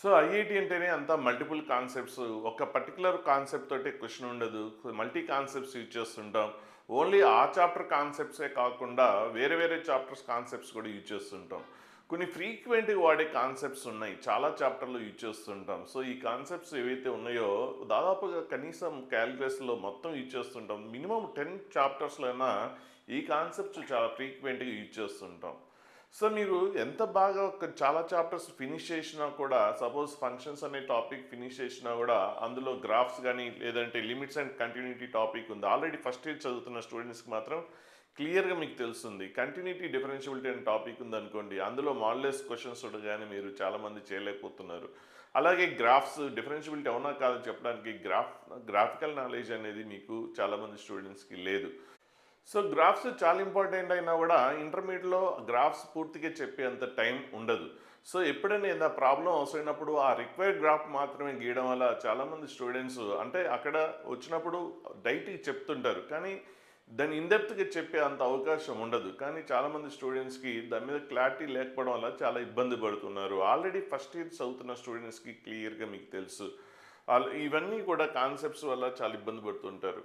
So IIT అంటేనే అంతా multiple concepts, ఒక పర్టికులర్ కాన్సెప్ట్ తోటి క్వశ్చన్ ఉండదు. మల్టీ కాన్సెప్ట్స్ యూజ్ చేస్తుంటాం. ఓన్లీ ఆ చాప్టర్ కాన్సెప్ట్సే కాకుండా వేరే వేరే చాప్టర్స్ కాన్సెప్ట్స్ కూడా యూజ్ చేస్తుంటాం. కొన్ని ఫ్రీక్వెంట్గా వాడే కాన్సెప్ట్స్ ఉన్నాయి, చాలా చాప్టర్లో యూజ్ చేస్తుంటాం. సో ఈ కాన్సెప్ట్స్ ఏవైతే ఉన్నాయో దాదాపుగా కనీసం క్యాలిక్యులస్లో మొత్తం యూజ్ చేస్తుంటాం. మినిమం 10 చాప్టర్స్లో అయినా ఈ కాన్సెప్ట్స్ చాలా ఫ్రీక్వెంట్గా యూజ్ చేస్తుంటాం. సో మీరు ఎంత బాగా ఒక చాలా చాప్టర్స్ ఫినిష్ చేసినా కూడా, సపోజ్ ఫంక్షన్స్ అనే టాపిక్ ఫినిష్ చేసినా కూడా అందులో గ్రాఫ్స్ కానీ లేదంటే లిమిట్స్ అండ్ కంటిన్యూటీ టాపిక్ ఉంది. ఆల్రెడీ ఫస్ట్ ఇయర్ చదువుతున్న స్టూడెంట్స్కి మాత్రం క్లియర్గా మీకు తెలుస్తుంది. కంటిన్యూటీ డిఫరెన్షియబిలిటీ అనే టాపిక్ ఉందనుకోండి, అందులో మాడ్యులస్ క్వశ్చన్స్ కానీ మీరు చాలామంది చేయలేకపోతున్నారు. అలాగే గ్రాఫ్స్ డిఫరెన్షియబిలిటీ అవునా కాదని చెప్పడానికి గ్రాఫికల్ నాలెడ్జ్ అనేది మీకు చాలామంది స్టూడెంట్స్కి లేదు. సో గ్రాఫ్స్ చాలా ఇంపార్టెంట్ అయినా కూడా ఇంటర్మీడియట్లో గ్రాఫ్స్ పూర్తిగా చెప్పేంత టైం ఉండదు. సో ఎప్పుడైనా ఏదైనా ప్రాబ్లం అవసరమైనప్పుడు ఆ రిక్వైర్డ్ గ్రాఫ్ మాత్రమే గీయడం వల్ల చాలామంది స్టూడెంట్స్ అంటే అక్కడ వచ్చినప్పుడు డైట్కి చెప్తుంటారు, కానీ దాన్ని ఇన్డెప్త్గా చెప్పే అంత అవకాశం ఉండదు. కానీ చాలామంది స్టూడెంట్స్కి దాని మీద క్లారిటీ లేకపోవడం వల్ల చాలా ఇబ్బంది పడుతున్నారు. ఆల్రెడీ ఫస్ట్ ఇయర్ చదువుతున్న స్టూడెంట్స్కి క్లియర్గా మీకు తెలుసు. ఇవన్నీ కూడా కాన్సెప్ట్స్ వల్ల చాలా ఇబ్బంది పడుతుంటారు.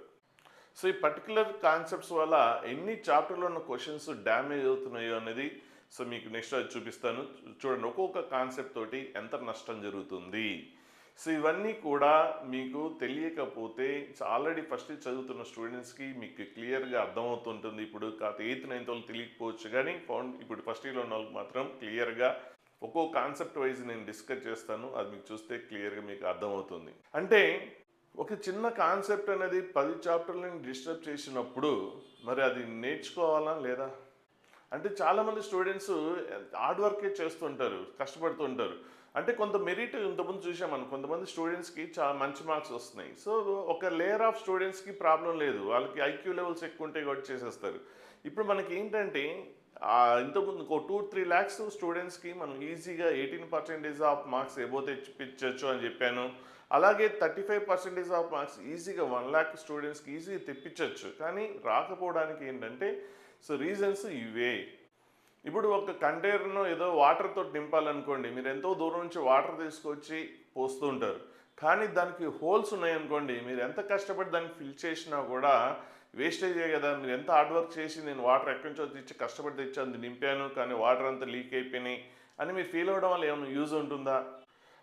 సో ఈ పర్టికులర్ కాన్సెప్ట్స్ వల్ల ఎన్ని చాప్టర్లో ఉన్న క్వశ్చన్స్ డ్యామేజ్ అవుతున్నాయో అనేది సో మీకు నెక్స్ట్ అది చూపిస్తాను. చూడండి, ఒక్కొక్క కాన్సెప్ట్ తోటి ఎంత నష్టం జరుగుతుంది. సో ఇవన్నీ కూడా మీకు తెలియకపోతే ఆల్రెడీ ఫస్ట్ చదువుతున్న స్టూడెంట్స్కి మీకు క్లియర్గా అర్థమవుతుంటుంది. ఇప్పుడు కాదు 8th 9th వాళ్ళు తెలియకపోవచ్చు, కానీ ఇప్పుడు ఫస్ట్ ఇయర్లో ఉన్న వాళ్ళకి మాత్రం క్లియర్గా ఒక్కో కాన్సెప్ట్ వైజ్ నేను డిస్కస్ చేస్తాను. అది మీకు చూస్తే క్లియర్గా మీకు అర్థమవుతుంది. అంటే ఒక చిన్న కాన్సెప్ట్ అనేది 10 చాప్టర్లను డిస్టర్బ్ చేసినప్పుడు మరి అది నేర్చుకోవాలా లేదా? అంటే చాలామంది స్టూడెంట్స్ హార్డ్ వర్కే చేస్తుంటారు, కష్టపడుతుంటారు. అంటే కొంత మెరిట్ ఇంతకుముందు చూసామని కొంతమంది స్టూడెంట్స్కి చాలా మంచి మార్క్స్ వస్తున్నాయి. సో ఒక లేయర్ ఆఫ్ స్టూడెంట్స్కి ప్రాబ్లం లేదు, వాళ్ళకి ఐక్యూ లెవెల్స్ ఎక్కువ ఉంటాయి కాబట్టి చేసేస్తారు. ఇప్పుడు మనకి ఏంటంటే ఇంతకుముందు ఒక 2-3 ల్యాక్స్ స్టూడెంట్స్కి మనం ఈజీగా 18% ఆఫ్ మార్క్స్ ఎబో తెప్పించవచ్చు అని చెప్పాను. అలాగే 35% ఆఫ్ మార్క్స్ ఈజీగా 1 lakh స్టూడెంట్స్కి ఈజీగా తెప్పించవచ్చు. కానీ రాకపోవడానికి ఏంటంటే సో రీజన్స్ ఇవే. ఇప్పుడు ఒక కంటైనర్ను ఏదో వాటర్తో నింపాలనుకోండి, మీరు ఎంతో దూరం నుంచి వాటర్ తీసుకొచ్చి పోస్తూ ఉంటారు, కానీ దానికి హోల్స్ ఉన్నాయనుకోండి, మీరు ఎంత కష్టపడి దాన్ని ఫిల్ చేసినా కూడా వేస్టేజే కదా. మీరు ఎంత హార్డ్ వర్క్ చేసి నేను వాటర్ ఎక్కడి నుంచో తెచ్చి కష్టపడి తెచ్చి అది నింపాను, కానీ వాటర్ అంతా లీక్ అయిపోయినాయి అని మీరు ఫీల్ అవ్వడం వల్ల ఏమైనా యూజ్ ఉంటుందా?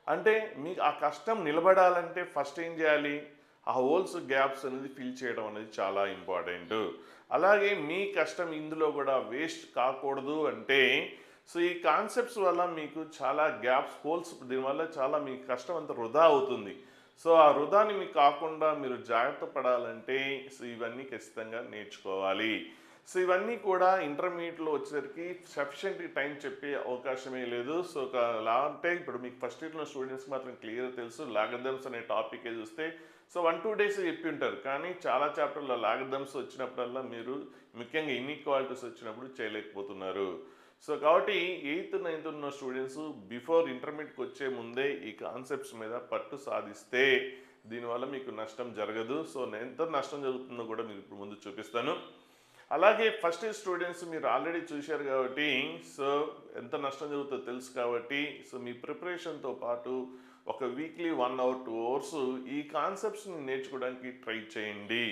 అంటే మీకు ఆ కష్టం నిలబడాలంటే ఫస్ట్ ఏం చేయాలి? ఆ హోల్స్ గ్యాప్స్ అనేది ఫిల్ చేయడం అనేది చాలా ఇంపార్టెంట్. అలాగే మీ కష్టం ఇందులో కూడా వేస్ట్ కాకూడదు అంటే సో ఈ కాన్సెప్ట్స్ వల్ల మీకు చాలా గ్యాప్స్, హోల్స్, దీనివల్ల చాలా మీ కష్టం అంతా వృధా అవుతుంది. సో ఆ వృధాని మీకు కాకుండా మీరు జాగ్రత్త పడాలంటే సో ఇవన్నీ ఖచ్చితంగా నేర్చుకోవాలి. సో ఇవన్నీ కూడా ఇంటర్మీడియట్లో వచ్చేసరికి సఫిషియెంట్ టైం చెప్పే అవకాశమే లేదు. సో అంటే ఇప్పుడు మీకు ఫస్ట్ ఇయర్లో స్టూడెంట్స్ మాత్రం క్లియర్ తెలుసు. లాగరిథమ్స్ అనే టాపికే చూస్తే సో 1-2 days చెప్పి ఉంటారు, కానీ చాలా చాప్టర్లో లాగరిథమ్స్ వచ్చినప్పుడల్లా మీరు ముఖ్యంగా ఇన్ఈక్వాలిటీస్ వచ్చినప్పుడు చేయలేకపోతున్నారు. సో కాబట్టి 8th 9th ఉన్న స్టూడెంట్స్ బిఫోర్ ఇంటర్మీడియట్కి వచ్చే ముందే ఈ కాన్సెప్ట్స్ మీద పట్టు సాధిస్తే దీనివల్ల మీకు నష్టం జరగదు. సో ఎంత నష్టం జరుగుతుందో కూడా మీకు ఇప్పుడు ముందు చూపిస్తాను. అలాగే ఫస్ట్ ఇయర్ స్టూడెంట్స్ మీరు ఆల్రెడీ చూశారు కాబట్టి సో ఎంత నష్టం జరుగుతుందో తెలుసు కాబట్టి సో మీ ప్రిపరేషన్తో పాటు ఒక వీక్లీ 1 hour 2 hours ఈ కాన్సెప్ట్స్ని నేర్చుకోవడానికి ట్రై చేయండి.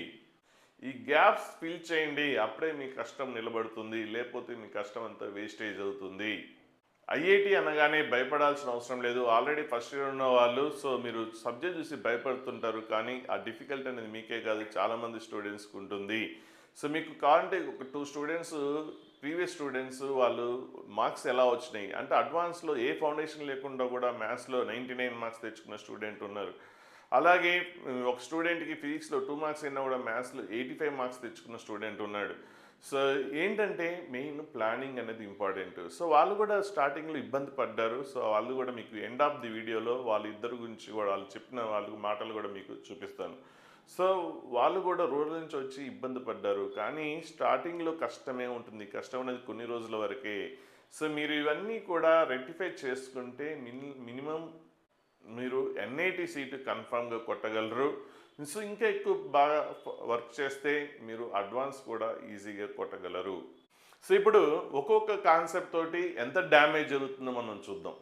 ఈ గ్యాప్స్ ఫిల్ చేయండి, అప్పుడే మీ కష్టం నిలబడుతుంది, లేకపోతే మీ కష్టం అంతా వేస్టేజ్ అవుతుంది. ఐఐటి అనగానే భయపడాల్సిన అవసరం లేదు. ఆల్రెడీ ఫస్ట్ ఇయర్ ఉన్న వాళ్ళు సో మీరు సబ్జెక్ట్ చూసి భయపడుతుంటారు, కానీ ఆ డిఫికల్ట్ అనేది మీకే కాదు చాలామంది స్టూడెంట్స్కి ఉంటుంది. సో మీకు కావాలంటే ఒక 2 స్టూడెంట్స్ ప్రీవియస్ స్టూడెంట్స్ వాళ్ళు మార్క్స్ ఎలా వచ్చినాయి అంటే అడ్వాన్స్లో ఏ ఫౌండేషన్ లేకుండా కూడా మ్యాథ్స్లో 99 మార్క్స్ తెచ్చుకున్న స్టూడెంట్ ఉన్నారు. అలాగే ఒక స్టూడెంట్కి ఫిజిక్స్లో 2 మార్క్స్ అయినా కూడా మ్యాథ్స్లో 85 మార్క్స్ తెచ్చుకున్న స్టూడెంట్ ఉన్నాడు. సో ఏంటంటే మెయిన్ ప్లానింగ్ అనేది ఇంపార్టెంట్. సో వాళ్ళు కూడా స్టార్టింగ్లో ఇబ్బంది పడ్డారు. సో వాళ్ళు కూడా మీకు ఎండ్ ఆఫ్ ది వీడియోలో వాళ్ళిద్దరు గురించి కూడా వాళ్ళు చెప్పిన మాటలు కూడా మీకు చూపిస్తాను. సో వాళ్ళు కూడా రూరల్ నుంచి వచ్చి ఇబ్బంది పడ్డారు, కానీ స్టార్టింగ్లో కష్టమే ఉంటుంది, కష్టం అనేది కొన్ని రోజుల వరకే. సో మీరు ఇవన్నీ కూడా రెక్టిఫై చేసుకుంటే మినిమం మీరు ఎన్ఐటి సీటు కన్ఫామ్గా కొట్టగలరు. సో ఇంకా ఎక్కువ బాగా వర్క్ చేస్తే మీరు అడ్వాన్స్ కూడా ఈజీగా కొట్టగలరు. సో ఇప్పుడు ఒక్కొక్క కాన్సెప్ట్ తోటి ఎంత డ్యామేజ్ జరుగుతుందో మనం చూద్దాం.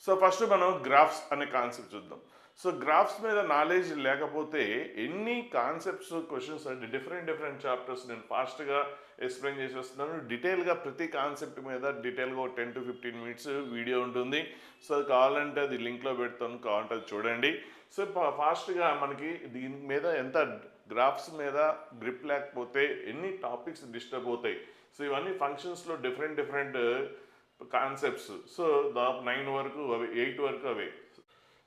సో ఫస్ట్ మనం గ్రాఫ్స్ అనే కాన్సెప్ట్ చూద్దాం. సో గ్రాఫ్స్ మీద నాలెడ్జ్ లేకపోతే ఎన్ని కాన్సెప్ట్స్ క్వశ్చన్స్ అంటే డిఫరెంట్ చాప్టర్స్ నేను ఫాస్ట్గా ఎక్స్ప్లెయిన్ చేసేస్తున్నాను. డీటెయిల్గా ప్రతి కాన్సెప్ట్ మీద డీటెయిల్గా ఒక 10 to 15 మినిట్స్ వీడియో ఉంటుంది. సో అది కావాలంటే అది లింక్లో పెడతాను, కావాలంటే అది చూడండి. సో ఫాస్ట్గా మనకి దీని మీద ఎంత గ్రాఫ్స్ మీద గ్రిప్ లేకపోతే ఎన్ని టాపిక్స్ డిస్టర్బ్ అవుతాయి. సో ఇవన్నీ ఫంక్షన్స్లో డిఫరెంట్ కాన్సెప్ట్స్. సో దాదాపు 9 వరకు అవే, 8 వరకు అవే.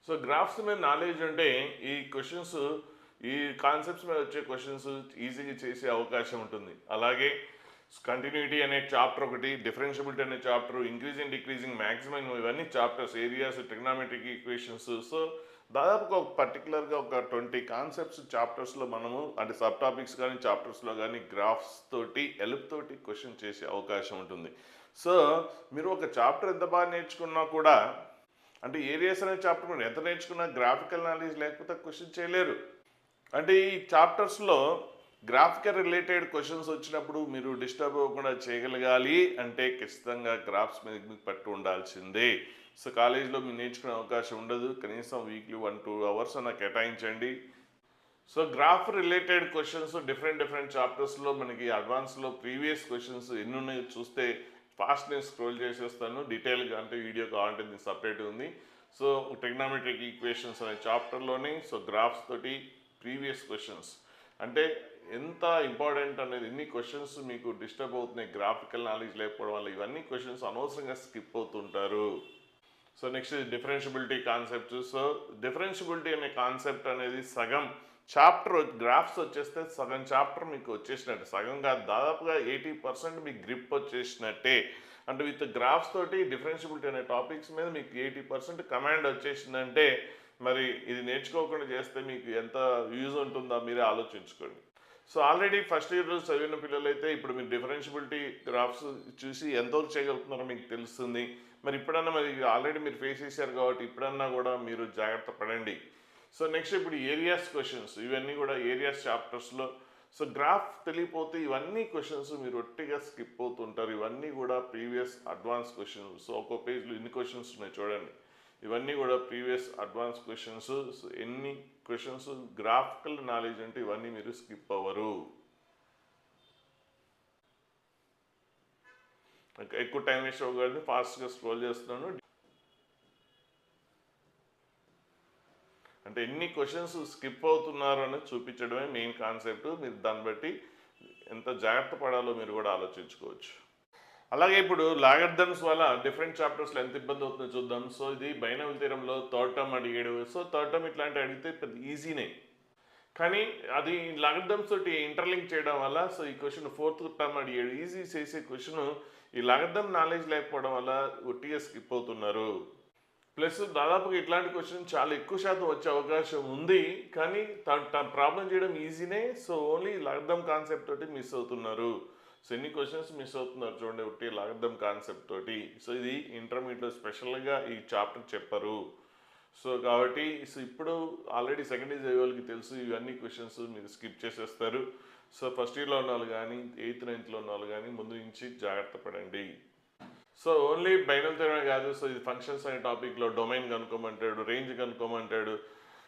సో గ్రాఫ్స్ మీద నాలెడ్జ్ అంటే ఈ క్వశ్చన్స్, ఈ కాన్సెప్ట్స్ మీద వచ్చే క్వశ్చన్స్ ఈజీగా చేసే అవకాశం ఉంటుంది. అలాగే కంటిన్యూటీ అనే చాప్టర్ ఒకటి, డిఫరెన్షియబిలిటీ అనే చాప్టర్, ఇంక్రీజింగ్ డిక్రీజింగ్ మ్యాక్సిమం, ఇవన్నీ chapters, areas, trigonometric equations. So దాదాపుగా ఒక పర్టికులర్గా ఒక 20 కాన్సెప్ట్స్ చాప్టర్స్లో మనము అంటే సబ్ టాపిక్స్ కానీ చాప్టర్స్లో కానీ గ్రాఫ్స్ తోటి హెల్ప్ తోటి క్వశ్చన్ చేసే అవకాశం ఉంటుంది. సో మీరు ఒక చాప్టర్ ఎంత బాగా నేర్చుకున్నా కూడా అంటే ఏరియాస్ అనే చాప్టర్ మీరు ఎంత నేర్చుకున్నా గ్రాఫికల్ నాలెడ్జ్ లేకపోతే క్వశ్చన్ చేయలేరు. అంటే ఈ చాప్టర్స్లో గ్రాఫికల్ రిలేటెడ్ క్వశ్చన్స్ వచ్చినప్పుడు మీరు డిస్టర్బ్ అవ్వకుండా చేయగలగాలి అంటే ఖచ్చితంగా గ్రాఫ్స్ మీద మీకు పట్టు ఉండాల్సిందే. సో కాలేజీలో మీరు నేర్చుకునే అవకాశం ఉండదు. కనీసం వీక్లీ 1-2 అవర్స్ అన్న కేటాయించండి. So graph related questions different చాప్టర్స్లో మనకి అడ్వాన్స్లో ప్రీవియస్ క్వశ్చన్స్ ఎన్ని ఉన్నాయో చూస్తే ఫాస్ట్ నేను స్క్రోల్ చేసేస్తాను. డీటెయిల్గా అంటే వీడియో కావాలంటే దీనికి సపరేట్ ఉంది. సో ట్రిగ్నామెట్రిక్ ఈక్వేషన్స్ అనే చాప్టర్లోని సో గ్రాఫ్స్ తోటి ప్రీవియస్ క్వశ్చన్స్ అంటే ఎంత ఇంపార్టెంట్ అనేది, ఎన్ని క్వశ్చన్స్ మీకు డిస్టర్బ్ అవుతున్నాయి గ్రాఫికల్ నాలెడ్జ్ లేకపోవడం వల్ల, ఇవన్నీ క్వశ్చన్స్ అనవసరంగా స్కిప్ అవుతుంటారు. So next differentiability concept. So differentiability అనే కాన్సెప్ట్ అనేది సగం చాప్టర్ గ్రాఫ్స్ వచ్చేస్తే సగం చాప్టర్ మీకు వచ్చేసినట్టే. సగం కాదు, దాదాపుగా 80% మీకు గ్రిప్ వచ్చేసినట్టే. అంటే విత్ గ్రాఫ్స్ తోటి డిఫరెన్షియబిలిటీ అనే టాపిక్స్ మీద మీకు 80% కమాండ్ వచ్చేసిందంటే మరి ఇది నేర్చుకోకుండా చేస్తే మీకు ఎంత యూజ్ ఉంటుందో మీరే ఆలోచించుకోండి. సో ఆల్రెడీ ఫస్ట్ ఇయర్ చదివిన పిల్లలైతే ఇప్పుడు మీరు డిఫరెన్షియబిలిటీ గ్రాఫ్స్ చూసి ఎంతవరకు చేయగలుగుతున్నారో మీకు తెలుస్తుంది. మరి ఇప్పుడన్నా మరి ఆల్రెడీ మీరు ఫేస్ చేశారు కాబట్టి ఇప్పుడన్నా కూడా మీరు జాగ్రత్త పడండి. సో నెక్స్ట్ ఇప్పుడు ఏరియాస్ క్వశ్చన్స్, ఇవన్నీ కూడా ఏరియాస్ చాప్టర్స్లో. సో గ్రాఫ్ తెలియపోతే ఇవన్నీ క్వశ్చన్స్ మీరు ఒట్టిగా స్కిప్ అవుతుంటారు. ఇవన్నీ కూడా ప్రీవియస్ అడ్వాన్స్ క్వశ్చన్స్. సో ఒక్కో పేజ్లో ఎన్ని క్వశ్చన్స్ ఉన్నాయి చూడండి. ఇవన్నీ కూడా ప్రీవియస్ అడ్వాన్స్ క్వశ్చన్స్. సో ఎన్ని క్వశ్చన్స్ గ్రాఫికల్ నాలెడ్జ్ అంటే ఇవన్నీ మీరు స్కిప్ అవ్వరు. ఎక్కువ టైం వేస్ట్ అవ్వగానే ఫాస్ట్గా స్క్రోల్ చేస్తున్నాను. అంటే ఎన్ని క్వశ్చన్స్ స్కిప్ అవుతున్నారు అనేది చూపించడమే మెయిన్ కాన్సెప్ట్. మీరు దాన్ని బట్టి ఎంత జాగ్రత్త పడాలో మీరు కూడా ఆలోచించుకోవచ్చు. అలాగే ఇప్పుడు లాగర్థమ్స్ వల్ల డిఫరెంట్ చాప్టర్స్లో ఎంత ఇబ్బంది అవుతుందో చూద్దాం. సో ఇది బైనోమియల్ థియరంలో థర్డ్ టర్మ్ అడిగాడు. సో థర్డ్ టర్మ్ ఇట్లాంటి అడిగితే పెద్ద ఈజీనే, కానీ అది లాగర్థమ్స్ తోటి ఇంటర్లింక్ చేయడం వల్ల సో ఈ క్వశ్చన్ ఫోర్త్ టర్మ్ అడిగాడు. ఈజీ చేసే క్వశ్చన్ ఈ లాగర్థమ్ నాలెడ్జ్ లేకపోవడం వల్ల ఒట్టిగా స్కిప్ అవుతున్నారు. ప్లస్ దాదాపుగా ఇట్లాంటి క్వశ్చన్ చాలా ఎక్కువ శాతం వచ్చే అవకాశం ఉంది, కానీ ప్రాబ్లం చేయడం ఈజీనే. సో ఓన్లీ లాగర్థమ్ కాన్సెప్ట్ తోటి మిస్ అవుతున్నారు. సో ఎన్ని క్వశ్చన్స్ మిస్ అవుతున్నారు చూడండి ఒకటి లాగర్థమ్ కాన్సెప్ట్ తోటి. సో ఇది ఇంటర్మీడియట్లో స్పెషల్గా ఈ చాప్టర్ చెప్పరు. సో కాబట్టి సో ఇప్పుడు ఆల్రెడీ సెకండ్ ఇయర్ చదివే వాళ్ళకి తెలుసు ఇవన్నీ క్వశ్చన్స్ మీరు స్కిప్ చేసేస్తారు. సో ఫస్ట్ ఇయర్లో ఉన్న వాళ్ళు కానీ 8th 9th ఉన్న వాళ్ళు కానీ ముందు నుంచి జాగ్రత్త పడండి. సో ఓన్లీ బైనల్ థియరమే కాదు. సో ఇది ఫంక్షన్స్ అనే టాపిక్లో డొమైన్ కనుక్కోమంటాడు, రేంజ్ కనుక్కోమంటాడు,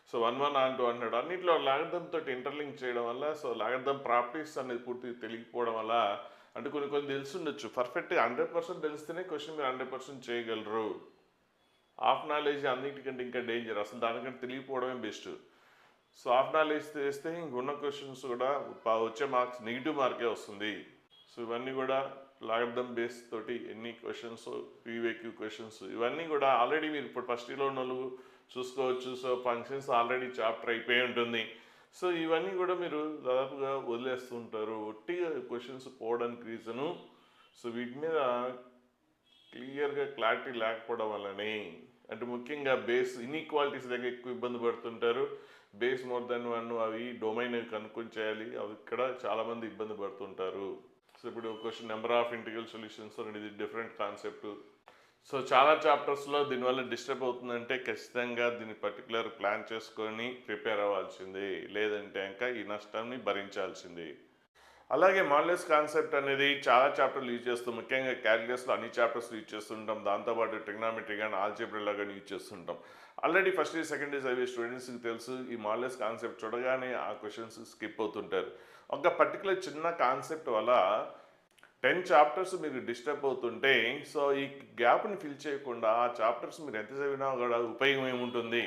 సో 1 1 2 అంటాడు. అన్నింటిలో లాగర్థమ్ తోటి ఇంటర్లింక్ చేయడం వల్ల సో లాగర్థమ్ ప్రాపర్టీస్ అనేది పూర్తిగా తెలియకపోవడం వల్ల అంటే కొన్ని తెలుసుండొచ్చు. పర్ఫెక్ట్గా 100% తెలిస్తేనే క్వశ్చన్ మీరు 100% చేయగలరు. హాఫ్ నాలెడ్జ్ అన్నిటికంటే ఇంకా డేంజర్, అసలు దానికంటే తెలియకపోవడమే బెస్ట్. సో హాఫ్ నాలెడ్జ్ చేస్తే ఇంకున్న క్వశ్చన్స్ కూడా వచ్చే మార్క్స్ నెగిటివ్ మార్కే వస్తుంది. సో ఇవన్నీ కూడా లాగర్థమ్ బేస్ తోటి ఎన్ని క్వశ్చన్స్, పీవైక్యూ క్వశ్చన్స్, ఇవన్నీ కూడా ఆల్రెడీ మీరు ఇప్పుడు ఫస్ట్ ఇయర్లో ఉన్న వాళ్ళు చూసుకోవచ్చు. సో ఫంక్షన్స్ ఆల్రెడీ చాప్టర్ అయిపోయి ఉంటుంది. సో ఇవన్నీ కూడా మీరు దాదాపుగా వదిలేస్తూ ఉంటారు ఒట్టిగా క్వశ్చన్స్ పోవడానికి రీజను. సో వీటి మీద క్లియర్గా క్లారిటీ లేకపోవడం వల్లనే, అంటే ముఖ్యంగా బేస్ ఇన్ఈక్వాలిటీస్ దగ్గర ఎక్కువ ఇబ్బంది పడుతుంటారు. బేస్ మోర్ దెన్ 1 అవి డొమైన్ కనుక్కొని చేయాలి, అవి ఇక్కడ చాలామంది ఇబ్బంది పడుతుంటారు. సో ఇప్పుడు question number of integral solutions అనేది డిఫరెంట్ కాన్సెప్ట్. సో చాలా చాప్టర్స్లో దీనివల్ల డిస్టర్బ్ అవుతుందంటే ఖచ్చితంగా దీన్ని పర్టికులర్ ప్లాన్ చేసుకొని ప్రిపేర్ అవ్వాల్సిందే, లేదంటే ఇంకా ఈ నష్టాన్ని భరించాల్సిందే. అలాగే మాడ్యులస్ కాన్సెప్ట్ అనేది చాలా చాప్టర్లు యూజ్ చేస్తాం, ముఖ్యంగా క్యాలిక్యులస్లో అన్ని చాప్టర్స్ యూజ్ చేస్తుంటాం, దాంతోపాటు ట్రిగ్నామెట్రీ కానీ ఆల్జీబ్రాలో కానీ యూజ్ చేస్తుంటాం. Already first year second year చదివే స్టూడెంట్స్కి తెలుసు, ఈ మాడ్యులస్ కాన్సెప్ట్ చూడగానే ఆ క్వశ్చన్స్ స్కిప్ అవుతుంటారు. ఒక పర్టికులర్ చిన్న కాన్సెప్ట్ వల్ల 10 చాప్టర్స్ మీరు డిస్టర్బ్ అవుతుంటే, సో ఈ గ్యాప్ని ఫిల్ చేయకుండా ఆ చాప్టర్స్ మీరు ఎంత చదివినా కూడా ఉపయోగం ఏముంటుంది?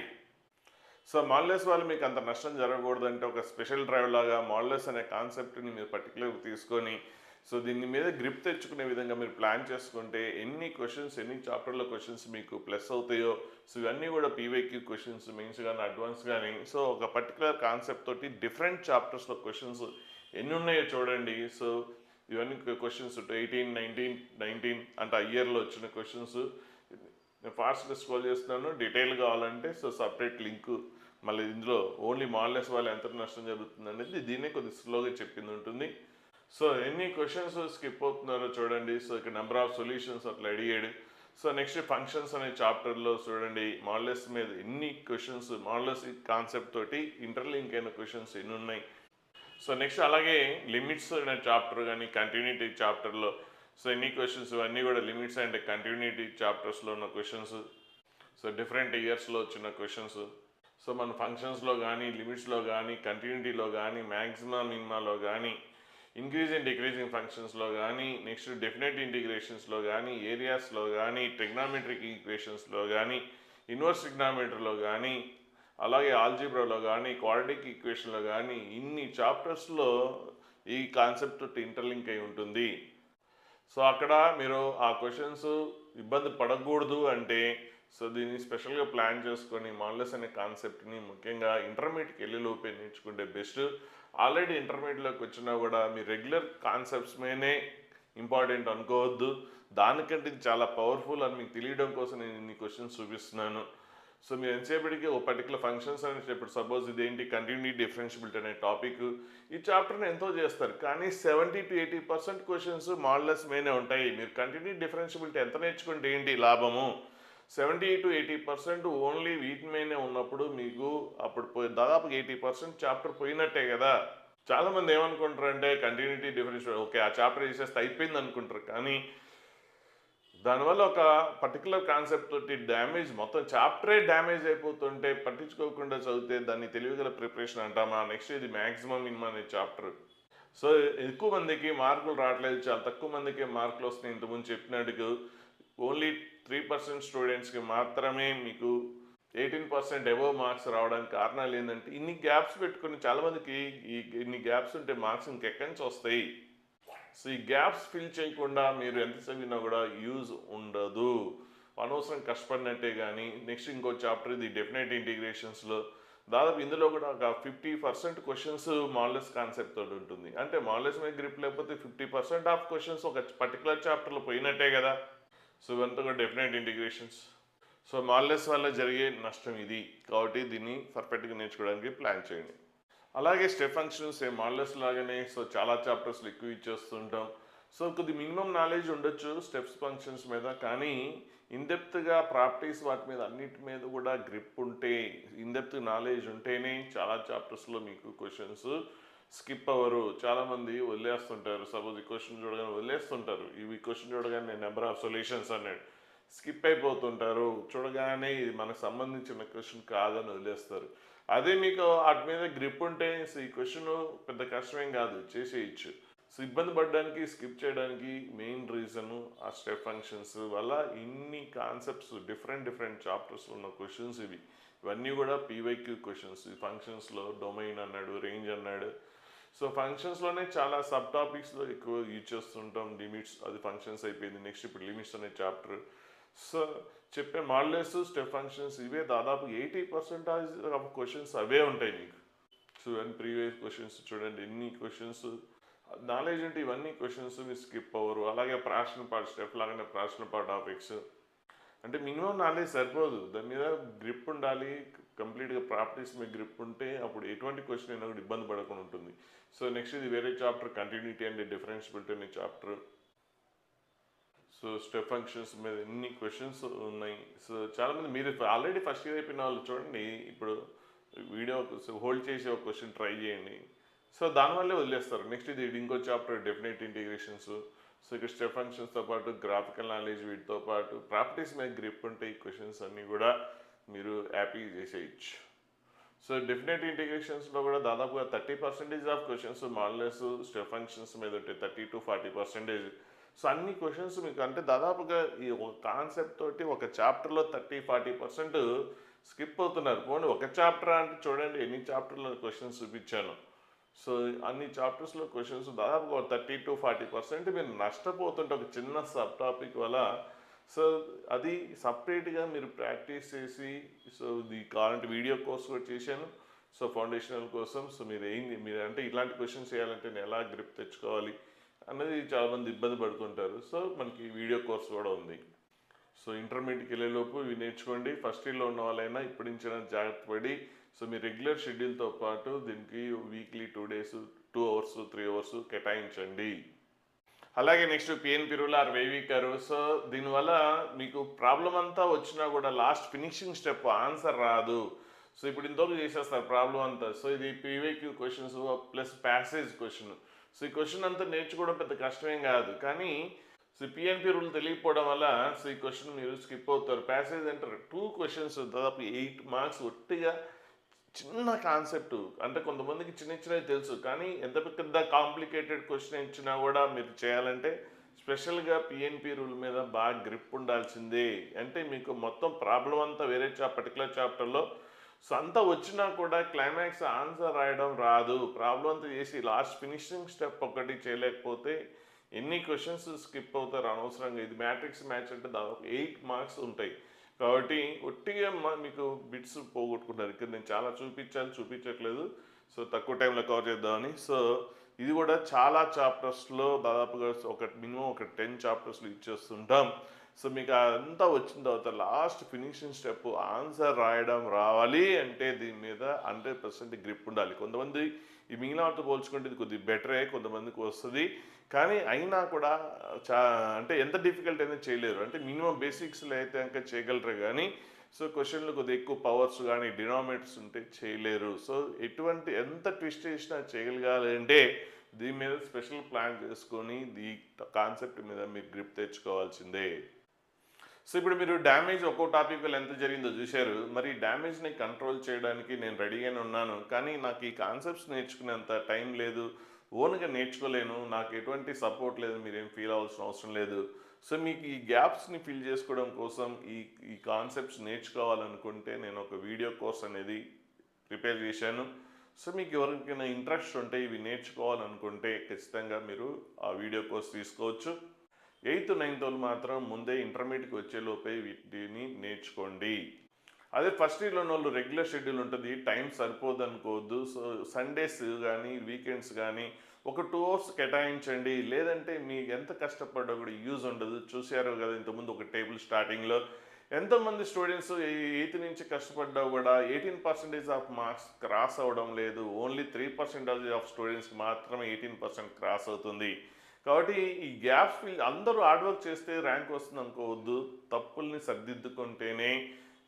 సో మాడ్యులస్ వాళ్ళు మీకు అంత నష్టం జరగకూడదంటే ఒక స్పెషల్ డ్రైవ్ లాగా మాడ్యులస్ అనే కాన్సెప్ట్ని మీరు పర్టికులర్గా తీసుకొని, సో దీని మీద గ్రిప్ తెచ్చుకునే విధంగా మీరు ప్లాన్ చేసుకుంటే ఎన్ని క్వశ్చన్స్, ఎన్ని చాప్టర్లో క్వశ్చన్స్ మీకు ప్లస్ అవుతాయో, సో ఇవన్నీ కూడా పీవైక్యూ క్వశ్చన్స్, మెయిన్స్ కానీ అడ్వాన్స్ కానీ, సో ఒక పర్టికులర్ కాన్సెప్ట్ తోటి డిఫరెంట్ చాప్టర్స్లో క్వశ్చన్స్ ఎన్ని ఉన్నాయో చూడండి. సో ఇవన్నీ క్వశ్చన్స్ 18, 19 అంటే ఆ ఇయర్లో వచ్చిన క్వశ్చన్స్ నేను ఫాస్ట్గా స్క్రోల్ చేస్తున్నాను. డీటెయిల్ కావాలంటే సో సపరేట్ లింక్ మళ్ళీ ఇందులో ఓన్లీ మాడ్యులస్ వాళ్ళు ఎంత నష్టం జరుగుతుంది అనేది దీన్నే కొద్దిగా స్లోగా చెప్పింది ఉంటుంది. సో ఎన్ని క్వశ్చన్స్ స్కిప్ అవుతున్నారో చూడండి. సో ఇక్కడ నెంబర్ ఆఫ్ సొల్యూషన్స్ అట్లా అడిగాడు. సో నెక్స్ట్ ఫంక్షన్స్ అనే చాప్టర్లో చూడండి మాడ్యులస్ మీద ఎన్ని క్వశ్చన్స్, మాడ్యులస్ కాన్సెప్ట్ తోటి ఇంటర్లింక్ అయిన క్వశ్చన్స్ ఎన్ని ఉన్నాయి. సో నెక్స్ట్ అలాగే లిమిట్స్ అనే చాప్టర్ కానీ కంటిన్యూటీ చాప్టర్లో సో ఎన్ని క్వశ్చన్స్, ఇవన్నీ కూడా లిమిట్స్ అండ్ కంటిన్యూటీ చాప్టర్స్లో ఉన్న క్వశ్చన్స్, సో డిఫరెంట్ ఇయర్స్లో వచ్చిన క్వశ్చన్స్. సో మన ఫంక్షన్స్లో కానీ, లిమిట్స్లో కానీ, కంటిన్యూటీలో కానీ, మ్యాక్సిమా మినిమాలో కానీ, ఇంక్రీజ్ అండ్ డిక్రీజింగ్ ఫంక్షన్స్లో కానీ, నెక్స్ట్ డెఫినెట్ ఇంటిగ్రేషన్స్లో కానీ, ఏరియాస్లో కానీ, ట్రిగ్నామెట్రిక్ ఈక్వేషన్స్లో కానీ, ఇన్వర్స్ ట్రిగ్నామెట్రీలో కానీ, అలాగే ఆల్జీబ్రాలో కానీ, క్వాడ్రాటిక్ ఈక్వేషన్లో కానీ, ఇన్ని చాప్టర్స్లో ఈ కాన్సెప్ట్ ఇంటర్లింక్ అయి ఉంటుంది. సో అక్కడ మీరు ఆ క్వశ్చన్స్ ఇబ్బంది పడకూడదు అంటే సో దీన్ని స్పెషల్గా ప్లాన్ చేసుకొని మాడ్యులస్ అనే కాన్సెప్ట్ని ముఖ్యంగా ఇంటర్మీడియట్కి వెళ్ళి లోపే నేర్చుకుంటే బెస్ట్. ఆల్రెడీ ఇంటర్మీడియట్లోకి వచ్చినా కూడా మీ రెగ్యులర్ కాన్సెప్ట్స్ మీదనే ఇంపార్టెంట్ అనుకోవద్దు. దానికంటే ఇది చాలా పవర్ఫుల్ అని మీకు తెలియడం కోసం నేను ఇన్ని క్వశ్చన్స్ చూపిస్తున్నాను. సో మీరు ఎంతసేపటికి ఒక పర్టికులర్ ఫంక్షన్స్ అని ఇప్పుడు సపోజ్ ఇదేంటి కంటిన్యూటీ డిఫరెన్షియబిలిటీ అనే టాపిక్, ఈ చాప్టర్ని ఎంతో చేస్తారు కానీ 70 to 80% క్వశ్చన్స్ మాడ్యులస్ మీదనే ఉంటాయి. మీరు కంటిన్యూటీ డిఫరెన్షియబిలిటీ ఎంత నేర్చుకుంటే ఏంటి లాభము? 70 to 80% ఓన్లీ వీటి మీదనే ఉన్నప్పుడు మీకు అప్పుడు దాదాపు 80% చాప్టర్ పోయినట్టే కదా. చాలామంది ఏమనుకుంటారంటే కంటిన్యూటీ డిఫరెన్షియల్ ఓకే ఆ చాప్టర్ చేసేస్తే అయిపోయింది అనుకుంటారు, కానీ దానివల్ల ఒక పర్టికులర్ కాన్సెప్ట్ తోటి డ్యామేజ్, మొత్తం చాప్టరే డ్యామేజ్ అయిపోతుంటే పట్టించుకోకుండా చదివితే దాన్ని తెలివిగల ప్రిపరేషన్ అంటామా. నెక్స్ట్ ఇది మ్యాక్సిమం మినిమం అనే చాప్టర్. సో ఎక్కువ మందికి మార్కులు రావట్లేదు, చాలా తక్కువ మందికి మార్కులు వస్తున్నాయి. ఇంతకుముందు చెప్పినట్టుగా ఓన్లీ 3% స్టూడెంట్స్కి మాత్రమే మీకు 18% అబోవ్ మార్క్స్ రావడానికి కారణాలు ఏంటంటే ఇన్ని గ్యాప్స్ పెట్టుకుని చాలామందికి ఇన్ని గ్యాప్స్ ఉంటే మార్క్స్ ఇంకెక్కడి నుంచి వస్తాయి. సో ఈ గ్యాప్స్ ఫిల్ చేయకుండా మీరు ఎంత చదివినా కూడా యూజ్ ఉండదు, అనవసరం కష్టపడినట్టే. కానీ నెక్స్ట్ ఇంకో చాప్టర్ ఇది డెఫినెట్ ఇంటిగ్రేషన్స్లో దాదాపు ఇందులో కూడా ఒక 50% క్వశ్చన్స్ మాడ్యులస్ కాన్సెప్ట్ తోటి ఉంటుంది. అంటే మాడ్యులస్ మీద గ్రిప్ లేకపోతే 50% ఆఫ్ క్వశ్చన్స్ ఒక పర్టికులర్ చాప్టర్లో పోయినట్టే కదా. సో ఇవంతా కూడా డెఫినెట్ ఇంటిగ్రేషన్స్. సో మాడ్యులస్ వల్ల జరిగే నష్టం ఇది, కాబట్టి దీన్ని పర్ఫెక్ట్గా నేర్చుకోవడానికి ప్లాన్ చేయండి. అలాగే స్టెప్ ఫంక్షన్స్ సేమ్ మాడ్యులస్ లాగానే సో చాలా చాప్టర్స్లో ఎక్కువ ఇచ్చేస్తుంటాం. సో కొద్ది మినిమం నాలెడ్జ్ ఉండొచ్చు స్టెప్స్ ఫంక్షన్స్ మీద, కానీ ఇన్డెప్త్గా ప్రాపర్టీస్ వాటి మీద అన్నిటి మీద కూడా గ్రిప్ ఉంటే, ఇన్డెప్త్ నాలెడ్జ్ ఉంటేనే చాలా చాప్టర్స్లో మీకు క్వశ్చన్స్ స్కిప్ అవ్వరు. చాలామంది వదిలేస్తుంటారు, సపోజ్ ఈ క్వశ్చన్ చూడగానే వదిలేస్తుంటారు, ఇవి క్వశ్చన్ చూడగానే నెంబర్ ఆఫ్ సొల్యూషన్స్ అన్నాడు స్కిప్ అయిపోతుంటారు, చూడగానే ఇది మనకు సంబంధించిన క్వశ్చన్ కాదని వదిలేస్తారు. అదే మీకు వాటి మీద గ్రిప్ ఉంటే సో ఈ క్వశ్చన్ పెద్ద కష్టమేం కాదు, చేసేయచ్చు. సో ఇబ్బంది పడడానికి, స్కిప్ చేయడానికి మెయిన్ రీజను ఆ స్టెప్ ఫంక్షన్స్ వల్ల ఇన్ని కాన్సెప్ట్స్ డిఫరెంట్ చాప్టర్స్ ఉన్న క్వశ్చన్స్ ఇవన్నీ కూడా పీవైక్యూ క్వశ్చన్స్. ఈ ఫంక్షన్స్లో డొమైన్ అన్నాడు, రేంజ్ అన్నాడు. సో ఫంక్షన్స్లోనే చాలా సబ్ టాపిక్స్లో ఎక్కువ యూజ్ చేస్తుంటాం. లిమిట్స్ అది ఫంక్షన్స్ అయిపోయింది, నెక్స్ట్ ఇప్పుడు లిమిట్స్ అనే చాప్టర్. సో చెప్పే మాడ్యులస్, స్టెప్ ఫంక్షన్స్ ఇవే దాదాపు 80% ఆఫ్ క్వశ్చన్స్ అవే ఉంటాయి మీకు. సో ఇవన్నీ ప్రీవియస్ క్వశ్చన్స్ చూడండి, ఎన్ని క్వశ్చన్స్ నాలెడ్జ్ ఉంటే ఇవన్నీ క్వశ్చన్స్ మీరు స్కిప్ అవ్వరు. అలాగే ప్రాశ్న పార్ట్ స్టెప్ లాగానే ప్రాశ్న పార్ట్ టాపిక్స్ అంటే మినిమం నాలెడ్జ్ సరిపోదు, దాని మీద గ్రిప్ ఉండాలి. కంప్లీట్గా ప్రాపర్టీస్ మీద గ్రిప్ ఉంటే అప్పుడు ఎటువంటి క్వశ్చన్ అయినా కూడా ఇబ్బంది పడకుండా ఉంటుంది. సో నెక్స్ట్ ఇది వేరే చాప్టర్ కంటిన్యూటీ అండ్ డిఫరెన్షియబిలిటీ అనే చాప్టర్. సో స్టెప్ ఫంక్షన్స్ మీద ఎన్ని క్వశ్చన్స్ ఉన్నాయి. సో చాలామంది మీరు ఆల్రెడీ ఫస్ట్ ఇయర్ అయిపోయిన వాళ్ళు చూడండి, ఇప్పుడు వీడియో హోల్డ్ చేసి ఒక క్వశ్చన్ ట్రై చేయండి. సో దానివల్లే వదిలేస్తారు. నెక్స్ట్ ఇది ఇంకో చాప్టర్ డెఫినెట్ ఇంటిగ్రేషన్స్. సో ఇక్కడ స్టెప్ ఫంక్షన్స్తో పాటు గ్రాఫికల్ నాలెడ్జ్ వీటితో పాటు ప్రాపర్టీస్ మీద గ్రిప్ ఉంటే ఈ క్వశ్చన్స్ అన్నీ కూడా మీరు హ్యాపీగా చేసేయచ్చు. సో డెఫినెట్ ఇంటిగ్రేషన్స్లో కూడా దాదాపుగా 30% of questions modulus step functions మీద ఉంటాయి, 30-40%. సో అన్ని క్వశ్చన్స్ మీకు అంటే దాదాపుగా ఈ ఒక కాన్సెప్ట్ తోటి ఒక చాప్టర్లో 30-40% స్కిప్ అవుతున్నారు. పోనీ ఒక చాప్టర్ అంటే చూడండి ఎన్ని చాప్టర్లో క్వశ్చన్స్ చూపించాను. సో అన్ని చాప్టర్స్లో క్వశ్చన్స్ దాదాపుగా 30-40% మీరు నష్టపోతుంటే ఒక చిన్న సబ్ టాపిక్ వల్ల. సో అది సపరేట్గా మీరు ప్రాక్టీస్ చేసి, సో ఇది కావాలంటే వీడియో కోర్స్ కూడా చేశాను సో ఫౌండేషనల్ కోసం. సో మీరు అంటే ఇలాంటి క్వశ్చన్స్ చేయాలంటే నేను ఎలా గ్రిప్ తెచ్చుకోవాలి అన్నది చాలామంది ఇబ్బంది పడుతుంటారు. సో మనకి వీడియో కోర్స్ కూడా ఉంది. సో ఇంటర్మీడియట్కి వెళ్ళేలోపు ఇవి నేర్చుకోండి. ఫస్ట్ ఇయర్లో ఉన్న వాళ్ళైనా ఇప్పటి నుంచి జాగ్రత్త పడి సో మీ రెగ్యులర్ షెడ్యూల్తో పాటు దీనికి వీక్లీ 2 days 2 hours 3 hours కేటాయించండి. అలాగే next PNP rule or wavy curve. So దీనివల్ల మీకు ప్రాబ్లం అంతా వచ్చినా కూడా లాస్ట్ ఫినిషింగ్ స్టెప్ ఆన్సర్ రాదు. సో ఇప్పుడు ఇంతవరకు చేసేస్తారు ప్రాబ్లం అంతా. సో ఇది PYQ questions plus passage question. So ఈ క్వశ్చన్ అంతా నేర్చుకోవడం పెద్ద కష్టమేం కాదు, కానీ సో పిఎన్పి రూల్ తెలియకపోవడం వల్ల సో ఈ క్వశ్చన్ మీరు స్కిప్ అవుతారు. ప్యాసేజ్ అంటే 2 questions దాదాపు 8 marks ఒట్టిగా చిన్న కాన్సెప్ట్. అంటే కొంతమందికి చిన్నవి తెలుసు, కానీ ఎంత పెద్ద కాంప్లికేటెడ్ క్వశ్చన్ ఇచ్చినా కూడా మీరు చేయాలంటే స్పెషల్గా పిఎన్పి రూల్ మీద బాగా గ్రిప్ ఉండాల్సిందే. అంటే మీకు మొత్తం ప్రాబ్లం అంతా వేరే పర్టికులర్ చాప్టర్లో సో అంతా వచ్చినా కూడా క్లైమాక్స్ ఆన్సర్ రాయడం రాదు. ప్రాబ్లం అంతా చేసి లాస్ట్ ఫినిషింగ్ స్టెప్ ఒకటి చేయలేకపోతే ఎన్ని క్వశ్చన్స్ స్కిప్ అవుతారు అనవసరంగా. ఇది మ్యాట్రిక్స్ మ్యాచ్ అంటే దాదాపు 8 marks ఉంటాయి. కాబట్టి ఒట్టిగా మీకు బిట్స్ పోగొట్టుకుంటారు. ఇక్కడ నేను చాలా చూపించట్లేదు సో తక్కువ టైంలో కవర్ చేద్దామని. సో ఇది కూడా చాలా చాప్టర్స్లో దాదాపుగా మినిమం ఒక 10 చాప్టర్స్లో ఇచ్చేస్తుంటాం. సో మీకు అంతా వచ్చిన తర్వాత లాస్ట్ ఫినిషింగ్ స్టెప్ ఆన్సర్ రాయడం రావాలి అంటే దీని మీద 100% గ్రిప్ ఉండాలి. కొంతమంది ఈ మిగిలిన వాటితో పోల్చుకుంటే ఇది కొద్దిగా బెటరే, కొంతమందికి వస్తుంది, కానీ అయినా కూడా అంటే ఎంత డిఫికల్ట్ అయినా చేయలేరు. అంటే మినిమం బేసిక్స్లో అయితే ఇంకా చేయగలరు, కానీ సో క్వశ్చన్లు కొద్దిగా ఎక్కువ పవర్స్ కానీ డినామినేటర్స్ ఉంటే చేయలేరు. సో ఎంత ట్విస్ట్ చేసినా చేయగలగాలి అంటే దీని మీద స్పెషల్ ప్లాన్ చేసుకొని ఈ కాన్సెప్ట్ మీద మీరు గ్రిప్ తెచ్చుకోవాల్సిందే. సో ఇప్పుడు మీరు డ్యామేజ్ ఒక్కో టాపిక్ వల్ల ఎంత జరిగిందో చూశారు. మరి డ్యామేజ్ని కంట్రోల్ చేయడానికి నేను రెడీగానే ఉన్నాను, కానీ నాకు ఈ కాన్సెప్ట్స్ నేర్చుకునేంత టైం లేదు, ఓన్గా నేర్చుకోలేను, నాకు ఎటువంటి సపోర్ట్ లేదు, మీరేం ఫీల్ అవ్వాల్సిన అవసరం లేదు. సో మీకు ఈ గ్యాప్స్ని ఫిల్ చేసుకోవడం కోసం ఈ కాన్సెప్ట్స్ నేర్చుకోవాలనుకుంటే నేను ఒక వీడియో కోర్స్ అనేది ప్రిపేర్ చేశాను. సో మీకు ఎవరికైనా ఇంట్రెస్ట్ ఉంటే ఇవి నేర్చుకోవాలనుకుంటే ఖచ్చితంగా మీరు ఆ వీడియో కోర్స్ తీసుకోవచ్చు. 8th 9th వాళ్ళు మాత్రం ముందే ఇంటర్మీడియట్కి వచ్చేలోపే వీటిని నేర్చుకోండి. అదే ఫస్ట్ ఇయర్లో ఉన్న వాళ్ళు రెగ్యులర్ షెడ్యూల్ ఉంటుంది, టైం సరిపోదు అనుకోవద్దు. సో సండేస్ కానీ వీకెండ్స్ కానీ ఒక 2 hours కేటాయించండి. లేదంటే మీకు ఎంత కష్టపడ్డా కూడా యూజ్ ఉండదు. చూసారు కదా ఇంతకుముందు ఒక టేబుల్ స్టార్టింగ్లో ఎంతోమంది స్టూడెంట్స్ 8th నుంచి కష్టపడ్డా కూడా 18% ఆఫ్ మార్క్స్ క్రాస్ అవ్వడం లేదు. ఓన్లీ 3% ఆఫ్ స్టూడెంట్స్కి మాత్రమే 18% క్రాస్ అవుతుంది. కాబట్టి ఈ గ్యాప్స్ అందరూ హార్డ్ వర్క్ చేస్తే ర్యాంక్ వస్తుంది అనుకోవద్దు. తప్పుల్ని సరిదిద్దుకుంటేనే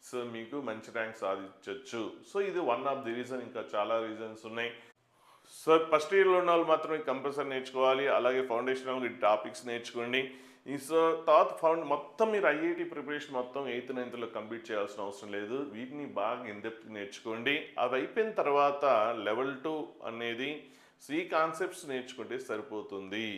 సో మీకు మంచి ర్యాంక్ సాధించవచ్చు. సో ఇది వన్ ఆఫ్ ది రీజన్, ఇంకా చాలా రీజన్స్ ఉన్నాయి. సో ఫస్ట్ ఇయర్లో ఉన్న వాళ్ళు మాత్రమే కంపల్సరీ నేర్చుకోవాలి. అలాగే ఫౌండేషనల్ టాపిక్స్ నేర్చుకోండి. సో తర్వాత మొత్తం మీరు ఐఐటి ప్రిపరేషన్ మొత్తం 8th 9th కంప్లీట్ చేయాల్సిన అవసరం లేదు. వీటిని బాగా ఇన్డెప్త్ నేర్చుకోండి. అవి అయిపోయిన తర్వాత లెవెల్ 2 అనేది ఈ కాన్సెప్ట్స్ నేర్చుకుంటే సరిపోతుంది.